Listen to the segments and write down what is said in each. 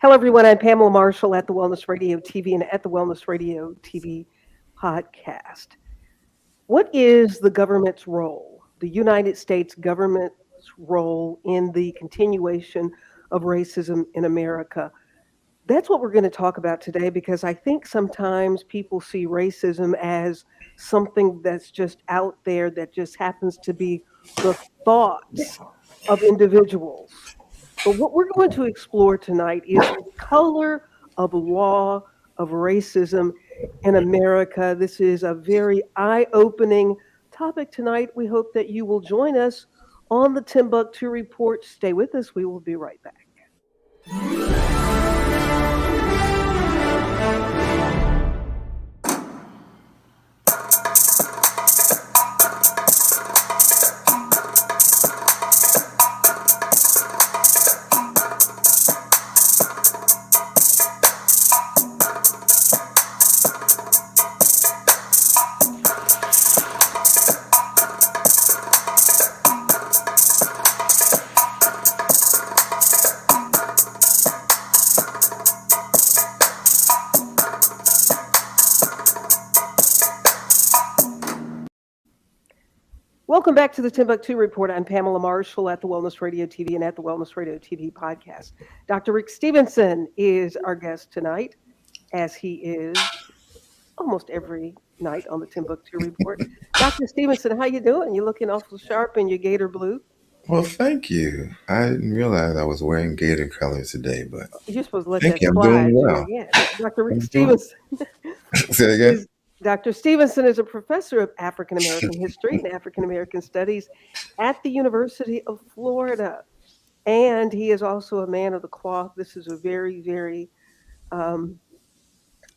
Hello, everyone. I'm Pamela Marshall at the Wellness Radio TV and at the Wellness Radio TV podcast. What is the government's role, the United States government's role in the continuation of racism in America? That's what we're going to talk about today because I think sometimes people see racism as something that's just out there that just happens to be the thoughts of individuals. But what we're going to explore tonight is the color of law of racism in America. This is a very eye opening topic tonight. We hope that you will join us on the Timbuktu Report. Stay with us. We will be right back. Welcome back to the Timbuktu Report. I'm Pamela Marshall at the Wellness Radio TV and at the Wellness Radio TV podcast. Dr. Rick Stevenson is our guest tonight, as he is almost every night on the Timbuktu Report. Dr. Stevenson, how you doing? You're looking awful sharp in your gator blue. Well, thank you. I didn't realize I was wearing gator colors today, but You're supposed to let thank that you. I'm slide. doing well. Yeah. Dr. Rick I'm doing. Stevenson Say it again. is Dr. Stevenson is a professor of African American history and African American studies at the University of Florida. And he is also a man of the cloth. This is a very, very um,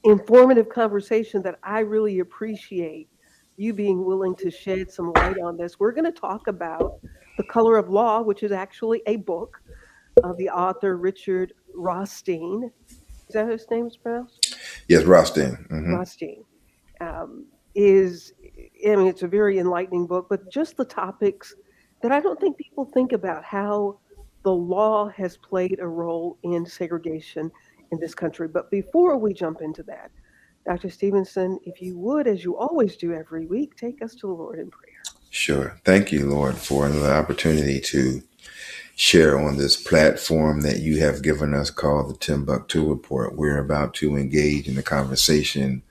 informative conversation that I really appreciate you being willing to shed some light on this. We're going to talk about The Color of Law, which is actually a book of the author Richard Rothstein. Is that how his name is pronounced? Yes, Rothstein. Rothstein. Is I mean, it's a very enlightening book, but just the topics that I don't think people think about how the law has played a role in segregation in this country. But before we jump into that, Dr. Stevenson, if you would, as you always do every week, take us to the Lord in prayer. Sure. Thank you, Lord, for another opportunity to share on this platform that you have given us called the Timbuktu Report. We're about to engage in a conversation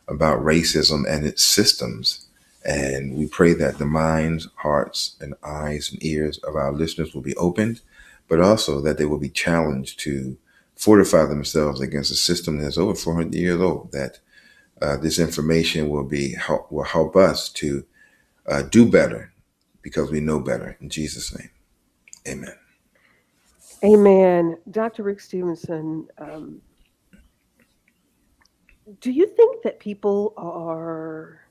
about racism and its systems. And we pray that the minds, hearts, and eyes and ears of our listeners will be opened, but also that they will be challenged to fortify themselves against a system that's over 400 years old, that this information will help us to do better because we know better. In Jesus' name, amen. Amen. Dr. Rick Stevenson, do you think that people are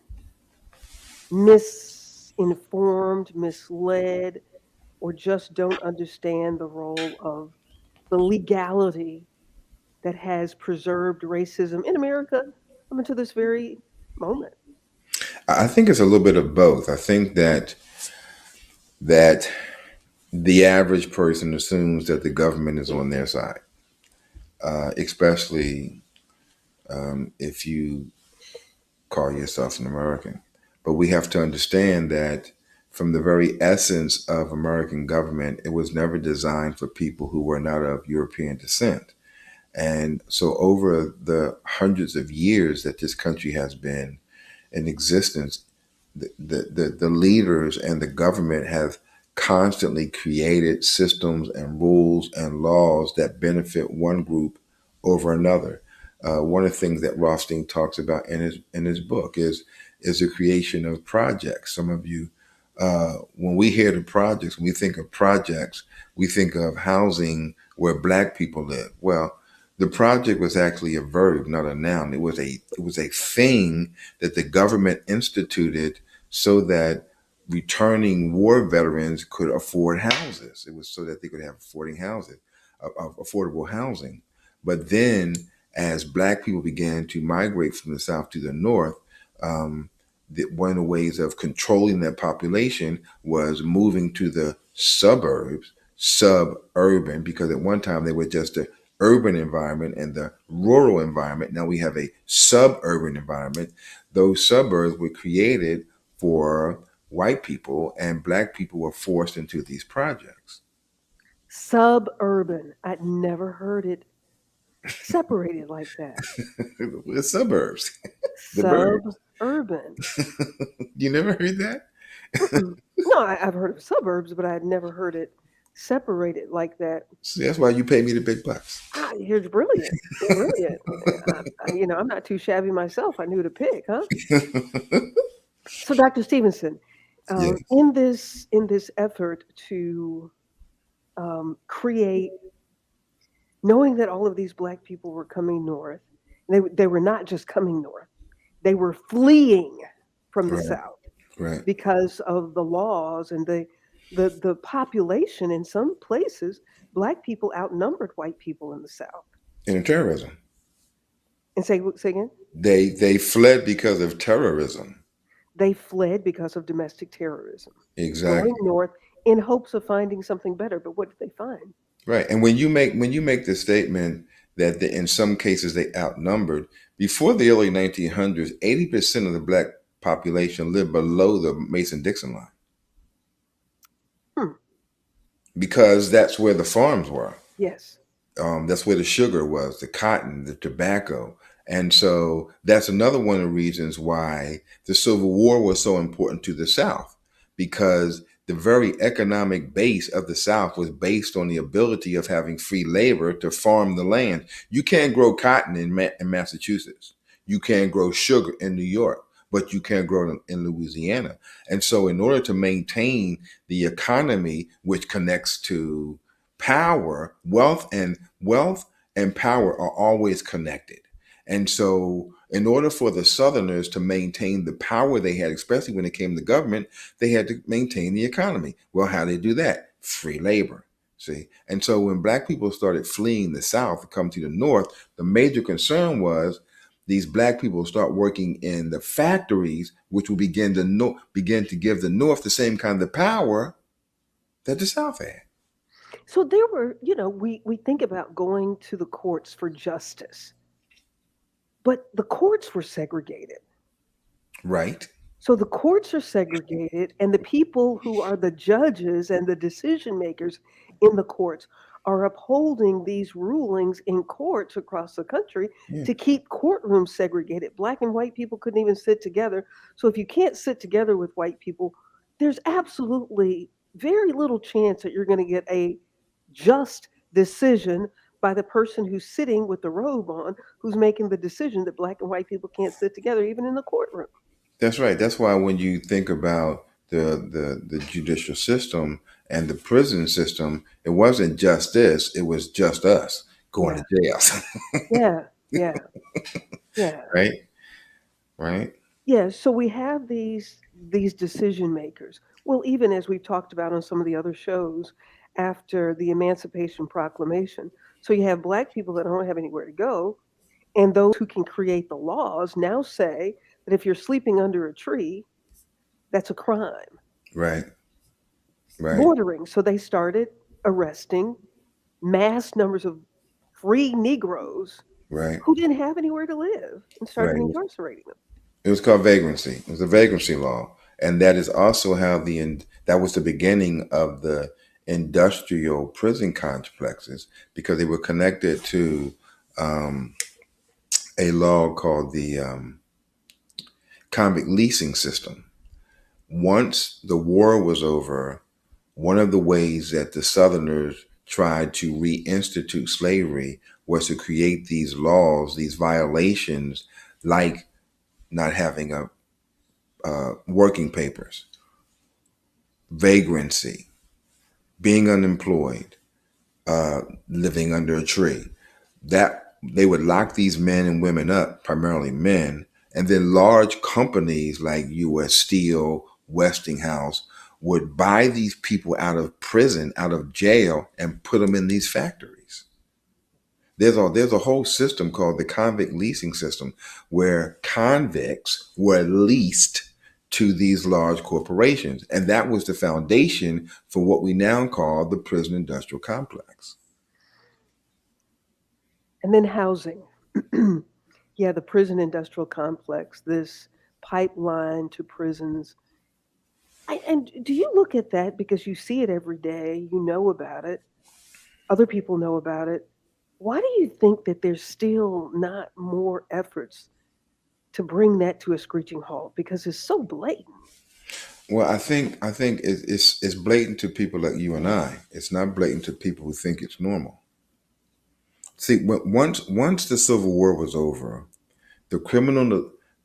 misinformed, misled, or just don't understand the role of the legality that has preserved racism in America up until this very moment? I think it's a little bit of both. I think that the average person assumes that the government is on their side, especially if you call yourself an American. But we have to understand that from the very essence of American government, it was never designed for people who were not of European descent. And so over the hundreds of years that this country has been in existence, the leaders and the government have constantly created systems and rules and laws that benefit one group over another. One of the things that Rothstein talks about in his book is the creation of projects. Some of you, when we hear the projects, when we think of projects, we think of housing where Black people live. Well, the project was actually a verb, not a noun. It was a thing that the government instituted so that returning war veterans could afford houses. It was so that they could have affordable housing. But then, as Black people began to migrate from the South to the North, one of the ways of controlling that population was moving to the suburbs, suburban, because at one time they were just urban environment and the rural environment. Now we have a suburban environment. Those suburbs were created for white people, and black people were forced into these projects. Suburban. I'd never heard it separated like that. The suburbs, the burbs. Suburban. You never heard that? Mm-mm. No, I've heard of suburbs, but I'd never heard it separated like that. See, that's why you pay me the big bucks. Ah, here's brilliant. Brilliant. I'm not too shabby myself. I knew to pick, huh? So, Dr. Stevenson, Yes, in this effort to create, knowing that all of these black people were coming north, they were not just coming north; they were fleeing from the right, south right. because of the laws and the population. In some places, black people outnumbered white people in the south. And terrorism. And say again. They fled because of terrorism. They fled because of domestic terrorism, going Exactly. north in hopes of finding something better. But what did they find? Right. And when you make the statement that in some cases they outnumbered, before the early 1900s, 80% of the black population lived below the Mason-Dixon line Hmm. because that's where the farms were. Yes. That's where the sugar was, the cotton, the tobacco. And so that's another one of the reasons why the Civil War was so important to the South, because the very economic base of the South was based on the ability of having free labor to farm the land. You can't grow cotton in Massachusetts. You can't grow sugar in New York, but you can grow it in Louisiana. And so, in order to maintain the economy, which connects to power, wealth and power are always connected. And so, in order for the Southerners to maintain the power they had, especially when it came to government, they had to maintain the economy. Well, how do they do that? Free labor. See? And so when black people started fleeing the South to come to the North, the major concern was these black people start working in the factories, which will begin to give the North the same kind of power that the South had. So there were, we think about going to the courts for justice, but the courts were segregated. Right? So the courts are segregated, and the people who are the judges and the decision makers in the courts are upholding these rulings in courts across the country Yeah. to keep courtrooms segregated. Black and white people couldn't even sit together. So if you can't sit together with white people, there's absolutely very little chance that you're going to get a just decision by the person who's sitting with the robe on, who's making the decision that black and white people can't sit together, even in the courtroom. That's right. That's why when you think about the judicial system and the prison system, it wasn't just this, it was just us going Yeah, to jail. yeah, yeah, yeah. Right? Right? Yeah, so we have these decision makers. Well, even as we've talked about on some of the other shows after the Emancipation Proclamation. So you have black people that don't have anywhere to go, and those who can create the laws now say that if you're sleeping under a tree, that's a crime. Right. Right. Loitering. So they started arresting mass numbers of free Negroes Right. who didn't have anywhere to live and started Right. incarcerating them. It was called vagrancy. It was a vagrancy law. And that is also how that was the beginning of the industrial prison complexes, because they were connected to um, a law called the convict leasing system. Once the war was over, one of the ways that the Southerners tried to reinstitute slavery was to create these laws, these violations, like not having a working papers, vagrancy, being unemployed, living under a tree. That they would lock these men and women up, primarily men, and then large companies like U.S. Steel, Westinghouse would buy these people out of prison, out of jail, and put them in these factories. There's a whole system called the convict leasing system, where convicts were leased to these large corporations, and that was the foundation for what we now call the prison industrial complex. And then housing. Yeah, the prison industrial complex, this pipeline to prisons. And do you look at that because you see it every day, you know about it, other people know about it? Why do you think that there's still not more efforts to bring that to a screeching halt? Because it's so blatant. Well, I think it's blatant to people like you and I. It's not blatant to people who think it's normal. See, once the Civil War was over, the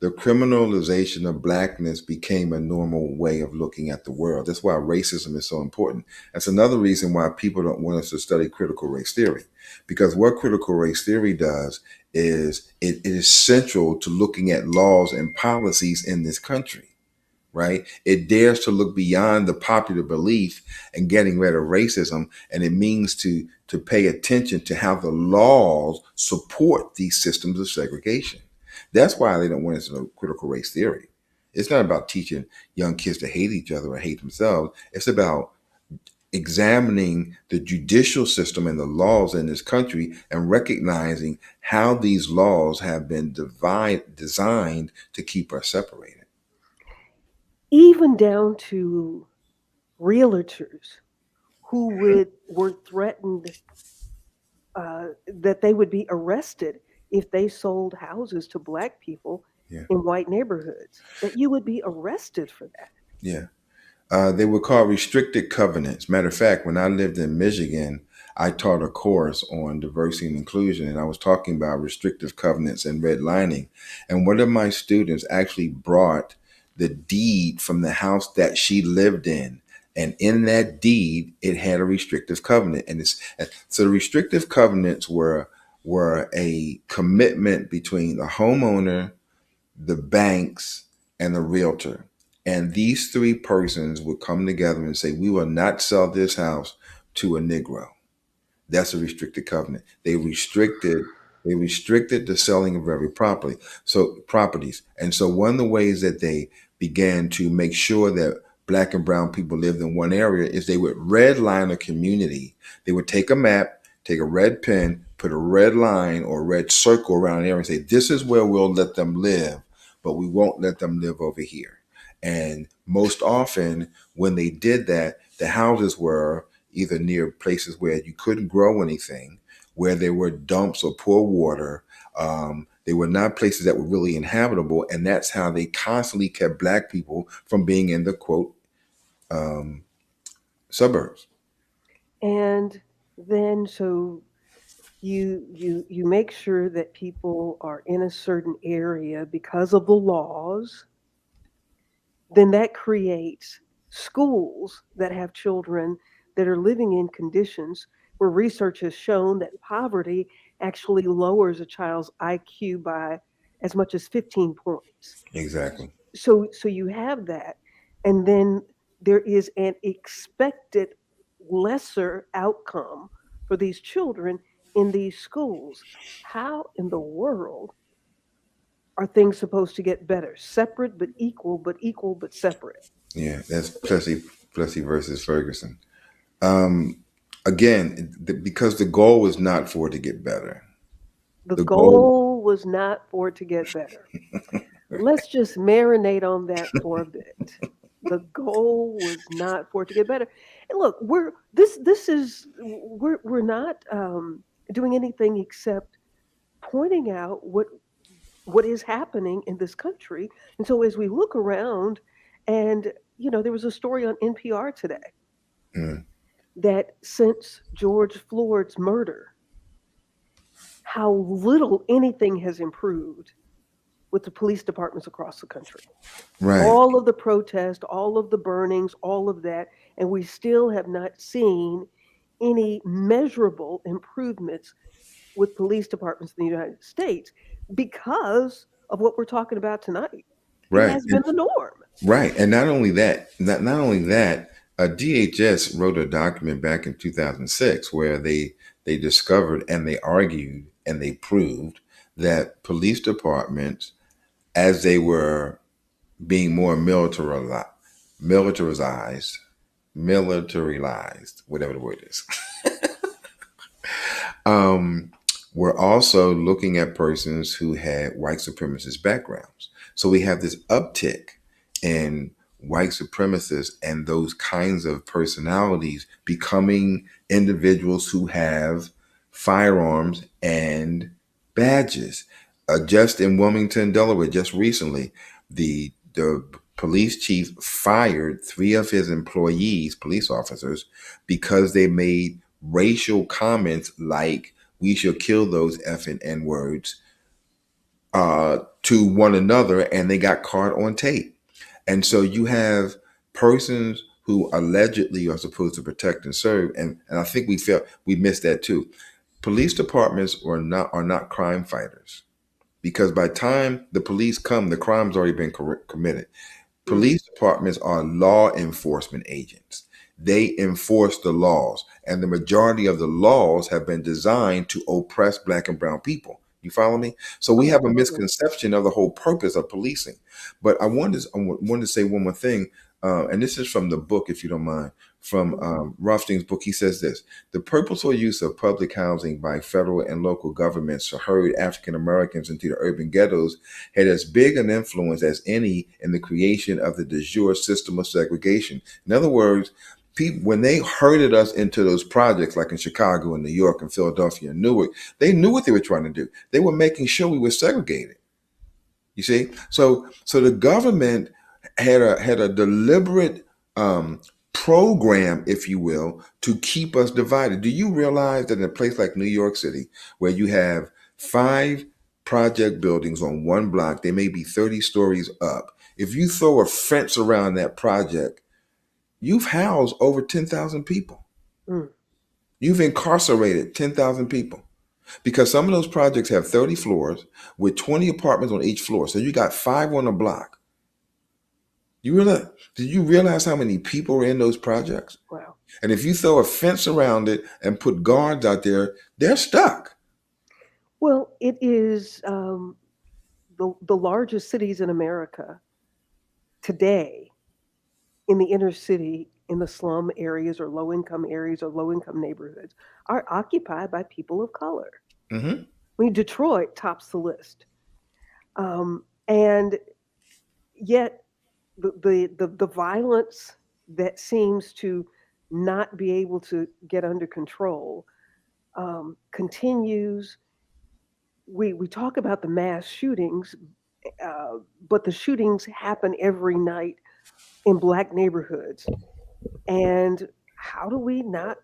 criminalization of blackness became a normal way of looking at the world. That's why racism is so important. That's another reason why people don't want us to study critical race theory, because what critical race theory does is it is central to looking at laws and policies in this country, right? It dares to look beyond the popular belief and getting rid of racism, and it means to pay attention to how the laws support these systems of segregation. That's why they don't want us to know critical race theory. It's not about teaching young kids to hate each other or hate themselves. It's about examining the judicial system and the laws in this country and recognizing how these laws have been designed to keep us separated. Even down to realtors who were threatened that they would be arrested if they sold houses to black people Yeah. in white neighborhoods, that you would be arrested for that. Yeah. They were called restricted covenants. Matter of fact, when I lived in Michigan, I taught a course on diversity and inclusion, and I was talking about restrictive covenants and redlining. And one of my students actually brought the deed from the house that she lived in. And in that deed, it had a restrictive covenant. And so the restrictive covenants were a commitment between the homeowner, the banks, and the realtor. And these three persons would come together and say, we will not sell this house to a Negro. That's a restricted covenant. They restricted the selling of every property. So properties. And so one of the ways that they began to make sure that black and brown people lived in one area is they would redline a community. They would take a map, take a red pen, put a red line or a red circle around an area and say, this is where we'll let them live, but we won't let them live over here. And most often when they did that, the houses were either near places where you couldn't grow anything, where there were dumps or poor water. They were not places that were really inhabitable. And that's how they constantly kept black people from being in the quote um, suburbs. And then so you make sure that people are in a certain area because of the laws, then that creates schools that have children that are living in conditions where research has shown that poverty actually lowers a child's IQ by as much as 15 points. Exactly. So you have that, and then there is an expected lesser outcome for these children in these schools. How in the world are things supposed to get better? Separate but equal but separate. Yeah, that's Plessy versus Ferguson. Um, Again, because the goal was not for it to get better. The The goal, goal was not for it to get better. Let's just marinate on that for a bit. The goal was not for it to get better. And look, we're not doing anything except pointing out what is happening in this country. And so as we look around, and there was a story on NPR today mm, that since George Floyd's murder, how little anything has improved with the police departments across the country. right, All of the protests, all of the burnings, all of that, and we still have not seen any measurable improvements with police departments in the United States because of what we're talking about tonight. It right. has been the norm. Right, and not only that, DHS wrote a document back in 2006 where they discovered and they argued and they proved that police departments, as they were being more militarized, militarized, whatever the word is, um, we're also looking at persons who had white supremacist backgrounds. So we have this uptick in white supremacists and those kinds of personalities becoming individuals who have firearms and badges. Just in Wilmington, Delaware, just recently, the police chief fired three of his employees, police officers, because they made racial comments like "we should kill those effing N words" to one another, and they got caught on tape. And so you have persons who allegedly are supposed to protect and serve, and I think we missed that too. Police departments are not crime fighters, because by the time the police come, the crime's already been committed. Mm. Police departments are law enforcement agents. They enforce the laws, and the majority of the laws have been designed to oppress Black and brown people. You follow me? So we Oh, have a absolutely. misconception of the whole purpose of policing. But I wanted to say one more thing, and this is from the book, if you don't mind, from Mhm. Rothstein's book. He says this: the purposeful use of public housing by federal and local governments to herd African Americans into the urban ghettos had as big an influence as any in the creation of the de jure system of segregation. In other words, people, when they herded us into those projects, like in Chicago and New York and Philadelphia and Newark, they knew what they were trying to do. They were making sure we were segregated. You see, so the government had a deliberate program, if you will, to keep us divided. Do you realize that in a place like New York City, where you have five project buildings on one block, they may be 30 stories up. If you throw a fence around that project, you've housed over 10,000 people. Mm. You've incarcerated 10,000 people, because some of those projects have 30 floors with 20 apartments on each floor. So you got five on a block. Did you realize how many people are in those projects? Wow. And if you throw a fence around it and put guards out there, they're stuck. Well, it is the largest cities in America today in the inner city, in the slum areas or low income neighborhoods, are occupied by people of color. Hmm. I mean, Detroit tops the list. And yet, the violence that seems to not be able to get under control continues. We talk about the mass shootings, but the shootings happen every night in black neighborhoods. And how do we not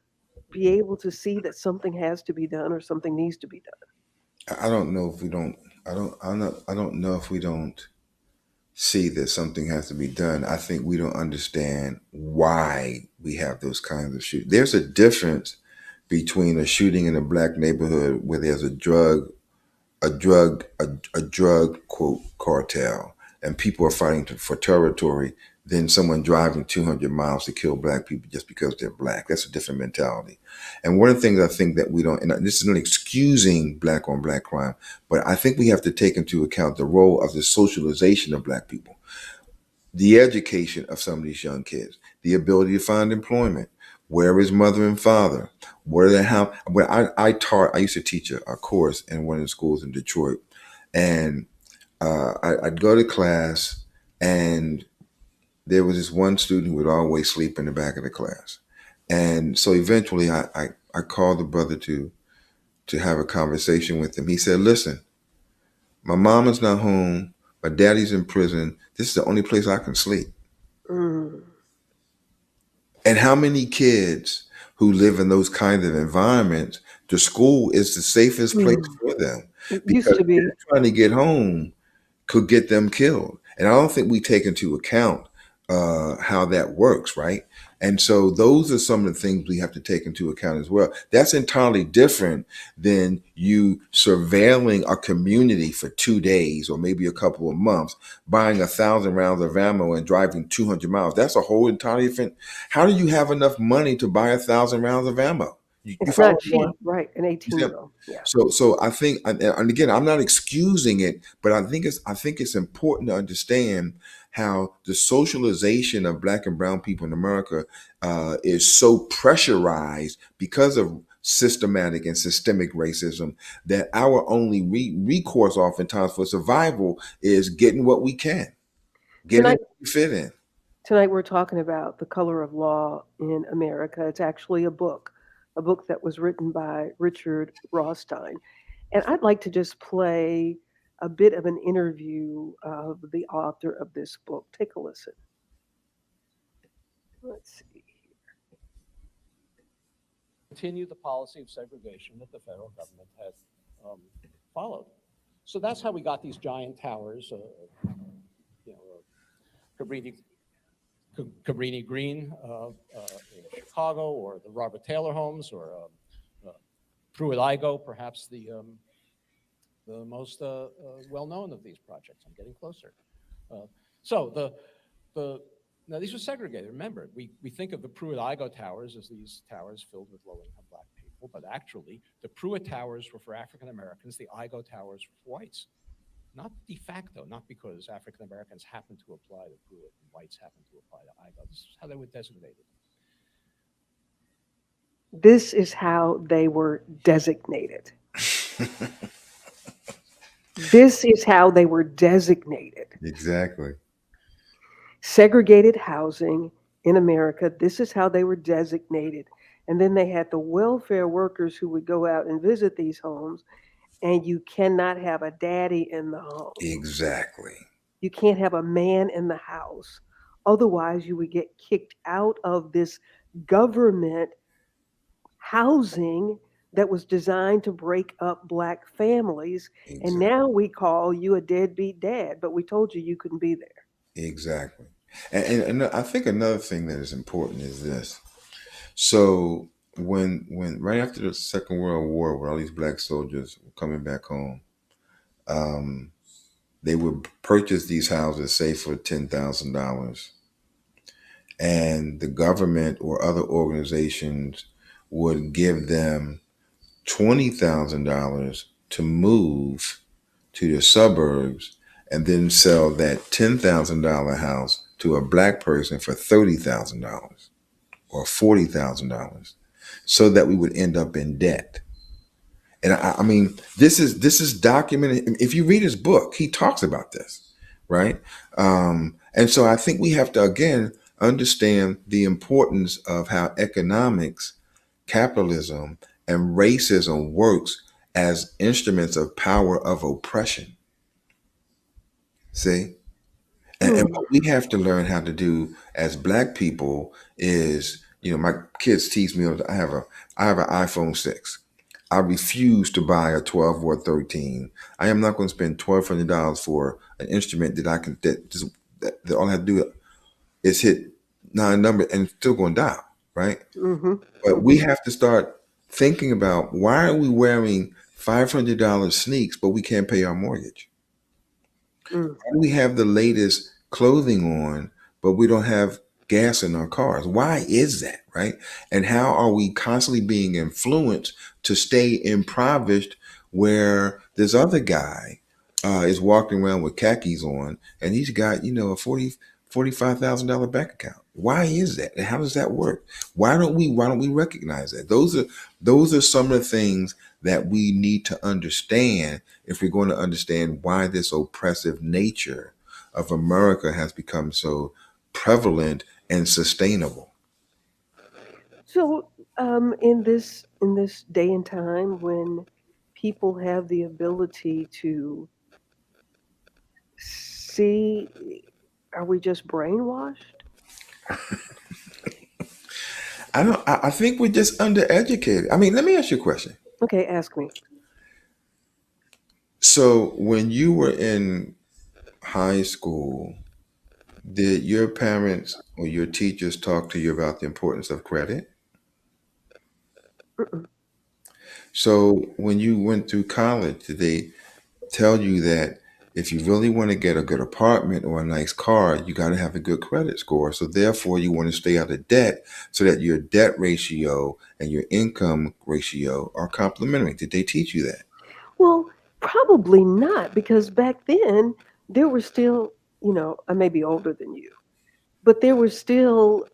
be able to see that something has to be done or something needs to be done? I don't know if we don't. I don't know if we don't see that something has to be done. I think we don't understand why we have those kinds of shootings. There's a difference between a shooting in a black neighborhood where there's a drug quote cartel and people are fighting for territory than someone driving 200 miles to kill black people just because they're black. That's a different mentality. And one of the things I think that we don't, and this is not excusing black on black crime, but I think we have to take into account the role of the socialization of black people, the education of some of these young kids, the ability to find employment. Where is mother and father? Where the how? When I used to teach a course in one of the schools in Detroit, and I'd go to class, and there was this one student who would always sleep in the back of the class, and so eventually I called the brother to have a conversation with him. He said, "Listen, my mom is not home. My daddy's in prison. This is the only place I can sleep." Mm. And how many kids who live in those kinds of environments, the school is the safest place Mm. for them, It used because to be. they're trying to get home could get them killed. And I don't think we take into account how that works, right? And so those are some of the things we have to take into account as well. That's entirely different than you surveilling a community for 2 days or maybe a couple of months, buying 1,000 rounds of ammo and driving 200 miles. That's a whole entirely different. How do you have enough money to buy 1,000 rounds of ammo? You It's follow not what I'm saying? cheap, right? An You see, 18-year-old. Yeah. so I think, and again, I'm not excusing it, but I think it's important to understand how the socialization of black and brown people in America is so pressurized because of systematic and systemic racism, that our only recourse oftentimes for survival is getting what we can, getting Tonight, what we fit in. tonight we're talking about The Color of Law in America. It's actually a book that was written by Richard Rothstein. And I'd like to just play a bit of an interview of the author of this book. Take a listen. Let's see. Continue the policy of segregation that the federal government had followed. So that's how we got these giant towers, you know, Cabrini, Cabrini Green in Chicago, or the Robert Taylor homes, or Pruitt-Igoe, perhaps the most well-known of these projects. I'm getting closer. So the now, these were segregated. Remember, we think of the Pruitt-Igoe towers as these towers filled with low-income black people, but actually, the Pruitt towers were for African Americans, the Igoe towers were for whites. Not de facto, not because African Americans happened to apply to Pruitt and whites happened to apply to Igoe. This is how they were designated. This is how they were designated. This is how they were designated. Exactly. Segregated housing in America, this is how they were designated. And then they had the welfare workers who would go out and visit these homes, and you cannot have a daddy in the home. Exactly. You can't have a man in the house. Otherwise, you would get kicked out of this government housing that was designed to break up black families. And Exactly. now we call you a deadbeat dad, but we told you you couldn't be there. Exactly. And I think another thing that is important is this. So when right after the Second World War, when all these black soldiers were coming back home, um, they would purchase these houses, say for $10,000, and the government or other organizations would give them $20,000 to move to the suburbs, and then sell that $10,000 house to a black person for $30,000 or $40,000, so that we would end up in debt. And I mean, this is documented. If you read his book, he talks about this, right? And so I think we have to again understand the importance of how economics, capitalism, and racism works as instruments of power of oppression. See? And Hmm. what we have to learn how to do as black people is, my kids tease me. I have an iPhone 6. I refuse to buy a 12 or 13. I am not going to spend $1,200 for an instrument that I can that all I have to do is hit nine numbers and it's still going to dial, right? Mm-hmm. But we Mm-hmm. have to start thinking about, why are we wearing $500 sneaks but we can't pay our mortgage? Mm. We have the latest clothing on, but we don't have gas in our cars. Why is that, right? And how are we constantly being influenced to stay impoverished, where this other guy is walking around with khakis on and he's got, a $45,000 bank account? Why is that? And how does that work? Why don't we recognize that? Those are some of the things that we need to understand if we're going to understand why this oppressive nature of America has become so prevalent and sustainable. So, in this day and time when people have the ability to see, are we just brainwashed? I think we're just undereducated. I mean, let me ask you a question. Okay, ask me. So when you were in high school, did your parents or your teachers talk to you about the importance of credit? Mm-mm. So when you went through college, did they tell you that if you really want to get a good apartment or a nice car, you got to have a good credit score? So therefore, you want to stay out of debt, so that your debt ratio and your income ratio are complementary. Did they teach you that? Well, probably not, because back then there were still, I may be older than you, but there were still,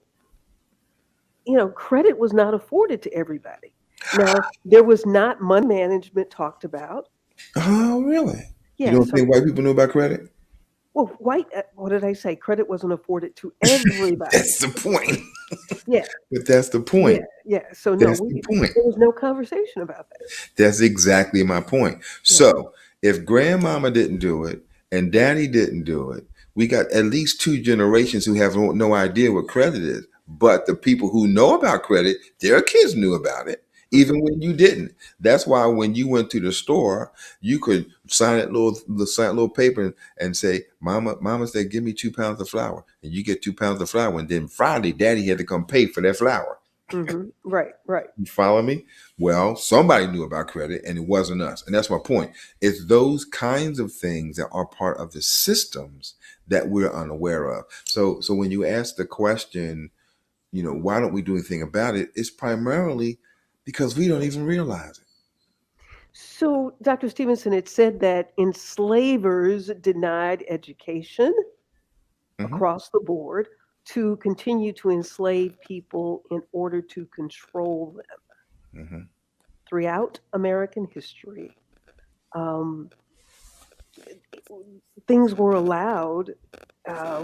credit was not afforded to everybody. Now, there was not money management talked about. Oh, really? You Yeah, don't so think white people know about credit? well, white. What did I say? Credit wasn't afforded to everybody. That's the point. Yeah, But that's the yeah, point. yeah. So no, That's the point. there was no conversation about that. That's exactly my point. Yeah. So if grandmama didn't do it and daddy didn't do it, we got at least two generations who have no idea what credit is. But the people who know about credit, their kids knew about it, Mhm. even when you didn't. That's why when you went to the store, you could sign a little paper and say, Mama said, give me 2 pounds of flour. And you get 2 pounds of flour. And then Friday, daddy had to come pay for that flour. Right, right. You follow me? Well, somebody knew about credit and it wasn't us. And that's my point. It's those kinds of things that are part of the systems that we're unaware of. So when you ask the question, why don't we do anything about it? It's primarily because we don't even realize So, Dr. Stevenson, it said that enslavers denied education it. across the board to continue to enslave people in order to control them Hmm. throughout American history. Um, Things were allowed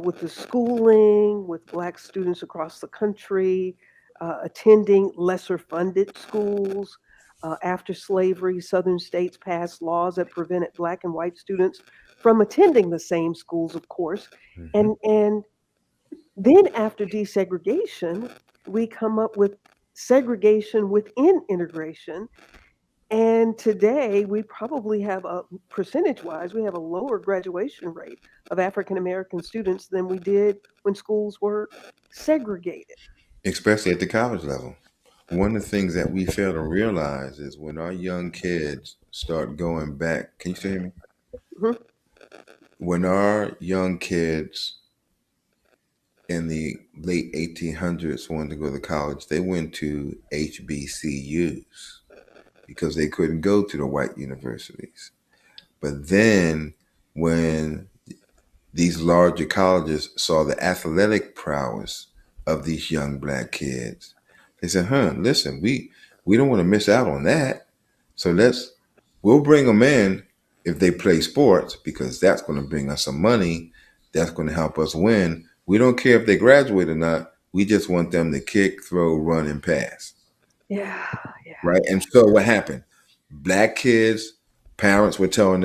with the schooling, with Black students across the country, attending lesser funded schools. After slavery, Southern states passed laws that prevented Black and white students from attending the same schools, of course. Hmm. And then after desegregation, we come up with segregation within integration. And today, we probably have a percentage wise, we have a lower graduation rate of African American students than we did when schools were segregated. Especially at the college level. One of the things that we fail to realize is when our young kids start going back. Can you still hear me? Mhm. When our young kids in the late 1800s wanted to go to college, they went to HBCUs because they couldn't go to the white universities. But then when these larger colleges saw the athletic prowess of these young black kids, they said, listen, we don't want to miss out on that. So we'll bring them in if they play sports because that's going to bring us some money. That's going to help us win. We don't care if they graduate or not. We just want them to kick, throw, run, and pass. Yeah, yeah, Right. yeah. And so what happened? Black kids, parents were telling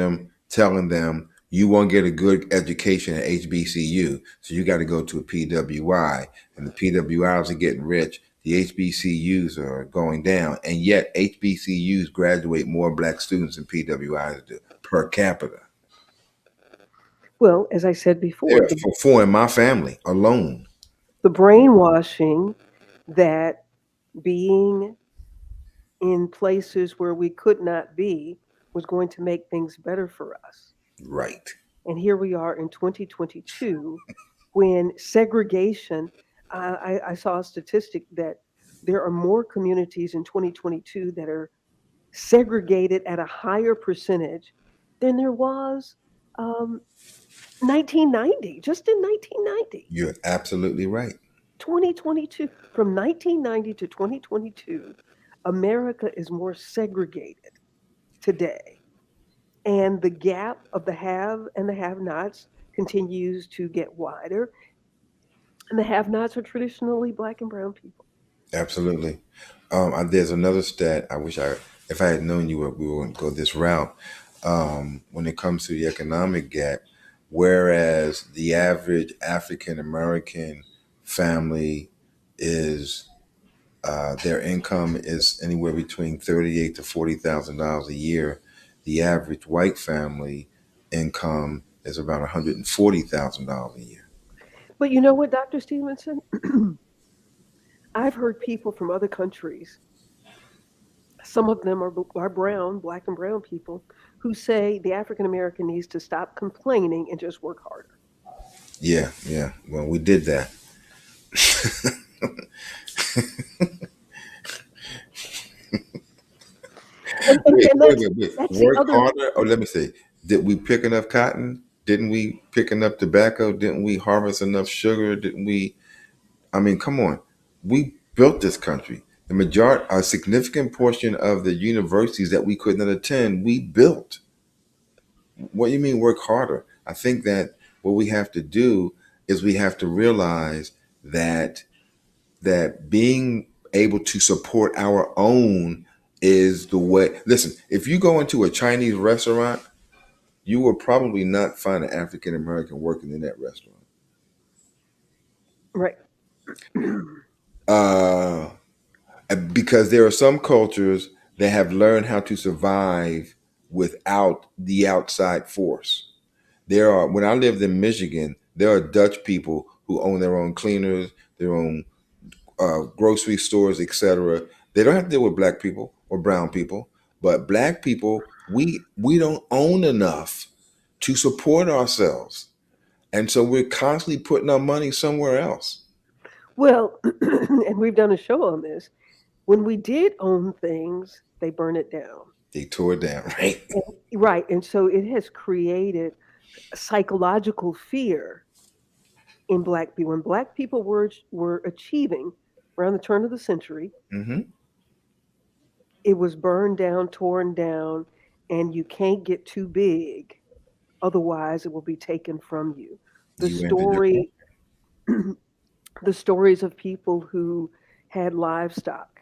them, you won't get a good education at HBCU. So you got to go to a PWI. And the PWIs are getting rich. The HBCUs are going down. And yet HBCUs graduate more black students than PWIs do per capita. Well, as I said There before, are four in my family alone. the brainwashing that being in places where we could not be was going to make things better for us. Right. And here we are in 2022 when segregation, I saw a statistic that there are more communities in 2022 that are segregated at a higher percentage than there was um, 1990, just in 1990. You're absolutely right. 2022, from 1990 to 2022, America is more segregated today. And the gap of the have and the have nots continues to get wider. And the have nots are traditionally Black and brown people. Absolutely. There's another stat. If I had known we were going to go this route. When it comes to the economic gap, whereas the average African American family is their income is anywhere between $38,000 to $40,000 a year, the average white family income is about $140,000 a year. But you know what, Dr. Stevenson? I've heard people from other countries, some of them are brown, Black and brown people, who say the African American needs to stop complaining and just work harder. Yeah, yeah. Well, we did that. And Wait. that's the Work other. harder. Oh, let me see. Did we pick enough cotton? Didn't we pick enough tobacco? Didn't we harvest enough sugar? Didn't we? I mean, come on. We built this country. A significant portion of the universities that we could not attend, we built. What do you mean work harder? I think that what we have to do is we have to realize that being able to support our own is the way. Listen, if you go into a Chinese restaurant, you will probably not find an African American working in that restaurant. Right. Uh, because there are some cultures that have learned how to survive without the outside force. There are, when I lived in Michigan, there are Dutch people who own their own cleaners, their own grocery stores, etc. They don't have to deal with black people or brown people, but black people, we don't own enough to support ourselves, and so we're constantly putting our money somewhere else. Well, and we've done a show on this. When we did own things, they burn it down. They tore it down, right? And, right. And so it has created psychological fear in black people. When black people were achieving around the turn of the century, Mm-hmm. it was burned down, torn down, and you can't get too big, otherwise it will be taken from you. The You ended your point. story, the stories of people who had livestock,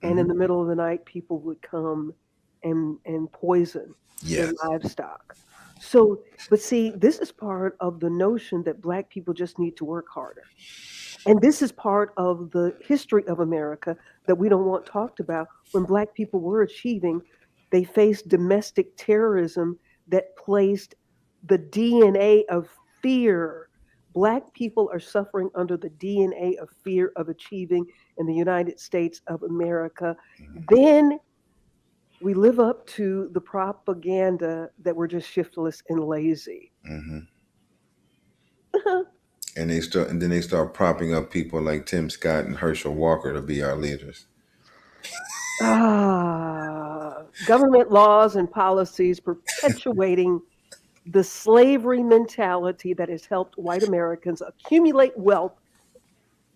and in Mm-hmm. the middle of the night, people would come and poison their Yes. livestock. So, but see, this is part of the notion that black people just need to work harder. And this is part of the history of America that we don't want talked about. When black people were achieving, they faced domestic terrorism that placed the DNA of fear. Black people are suffering under the DNA of fear of achieving in the United States of America. Then we live up to the propaganda that we're just shiftless and lazy. Mm-hmm. And then they start propping up people like Tim Scott and Herschel Walker to be our leaders. Government laws and policies perpetuating the slavery mentality that has helped white Americans accumulate wealth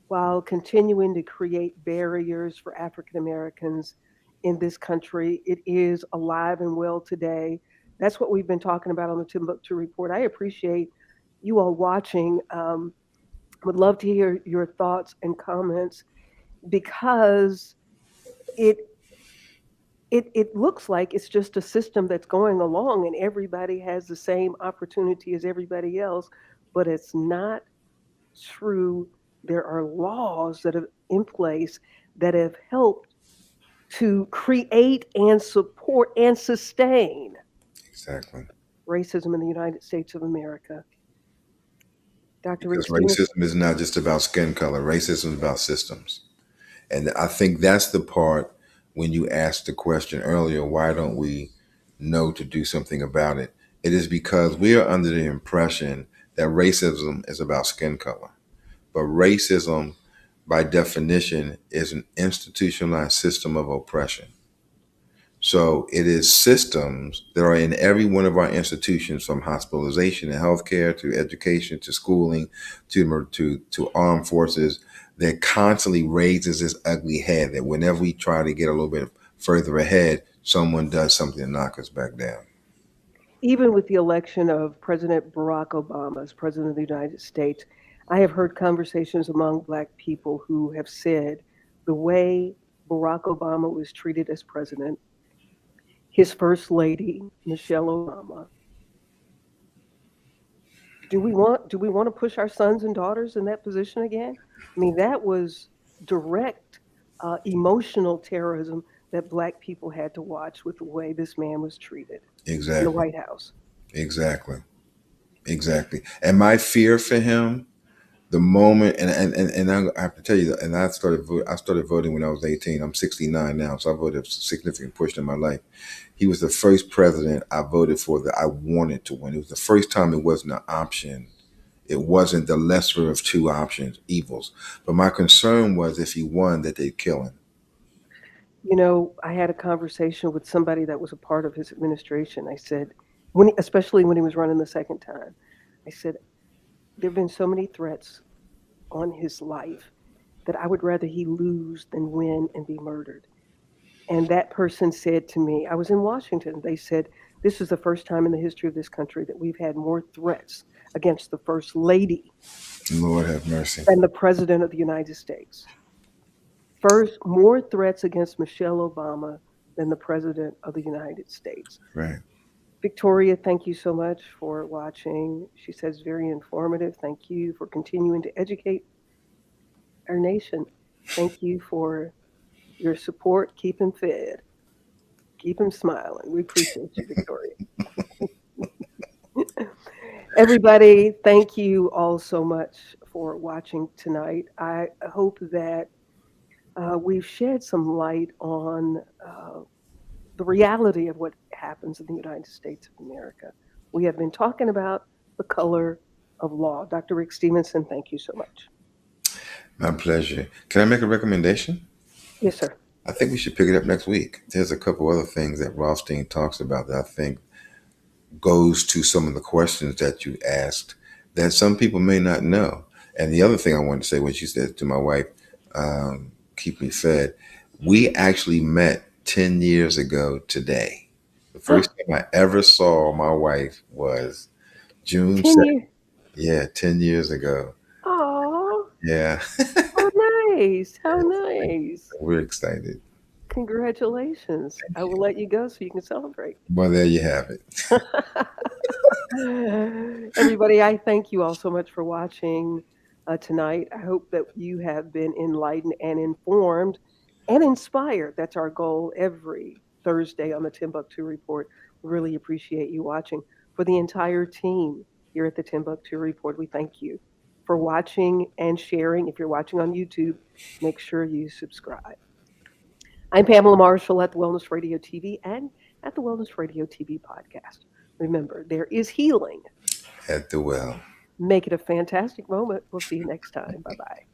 while continuing to create barriers for African Americans in this country. It is alive and well today. That's what we've been talking about on the Timbuktu Report. I appreciate you all watching. Would love to hear your thoughts and comments because it it looks like it's just a system that's going along and everybody has the same opportunity as everybody else, but it's not true. There are laws that are in place that have helped to create and support and sustain Exactly. racism in the United States of America. Dr. Because Reese, do you? racism is not just about skin color. Racism is about systems. And I think that's the part when you asked the question earlier, why don't we know to do something about it? It is because we are under the impression that racism is about skin color. But racism, by definition, is an institutionalized system of oppression. So it is systems that are in every one of our institutions, from hospitalization and healthcare to education to schooling to armed forces, that constantly raises this ugly head. That whenever we try to get a little bit further ahead, someone does something to knock us back down. Even with the election of President Barack Obama as President of the United States, I have heard conversations among Black people who have said the way Barack Obama was treated as president, his first lady, Michelle Obama, do we want to push our sons and daughters in that position again? I mean, that was direct emotional terrorism that Black people had to watch with the way this man was treated in the Exactly. White House. Exactly. Exactly. And my fear for him, the moment, and I have to tell you, and I started voting when I was 18. I'm 69 now, so I voted a significant portion of my life. He was the first president I voted for that I wanted to win. It was the first time it wasn't an option. It wasn't the lesser of two options, evils. But my concern was if he won, that they'd kill him. You know, I had a conversation with somebody that was a part of his administration. I said, especially when he was running the second time, I said, there have been so many threats on his life. that I would rather he lose than win and be murdered. And that person said to me, I was in Washington, they said, this is the first time in the history of this country that we've had more threats against the First Lady Lord have mercy. than the President of the United States. First, more threats against Michelle Obama than the President of the United States. Right. Victoria, thank you so much for watching. She says, very informative. Thank you for continuing to educate our nation. Thank you for your support. Keep him fed. Keep him smiling. We appreciate you, Victoria. Everybody, thank you all so much for watching tonight. I hope that we've shed some light on the reality of what happens in the United States of America. We have been talking about the color of law. Dr. Rick Stevenson, thank you so much. My pleasure. Can I make a recommendation? Yes, sir. I think we should pick it up next week. There's a couple other things that Rothstein talks about that I think goes to some of the questions that you asked that some people may not know. And the other thing I wanted to say when she said to my wife, keep me fed, we actually met 10 years ago today. The first time I ever saw my wife was June 10 2nd. years. Yeah, 10 years ago. Oh, Yeah, how nice. How nice. we're excited. Congratulations. I will let you go so you can celebrate. Well, there you have it. Everybody, I thank you all so much for watching tonight. I hope that you have been enlightened and informed and inspired. That's our goal every Thursday on the Timbuktu Report. We really appreciate you watching. For the entire team here at the Timbuktu Report, we thank you for watching and sharing. If you're watching on YouTube, make sure you subscribe. I'm Pamela Marshall at the Wellness Radio TV and at the Wellness Radio TV podcast. Remember, there is healing. At the well. Make it a fantastic moment. We'll see you next time. Bye bye.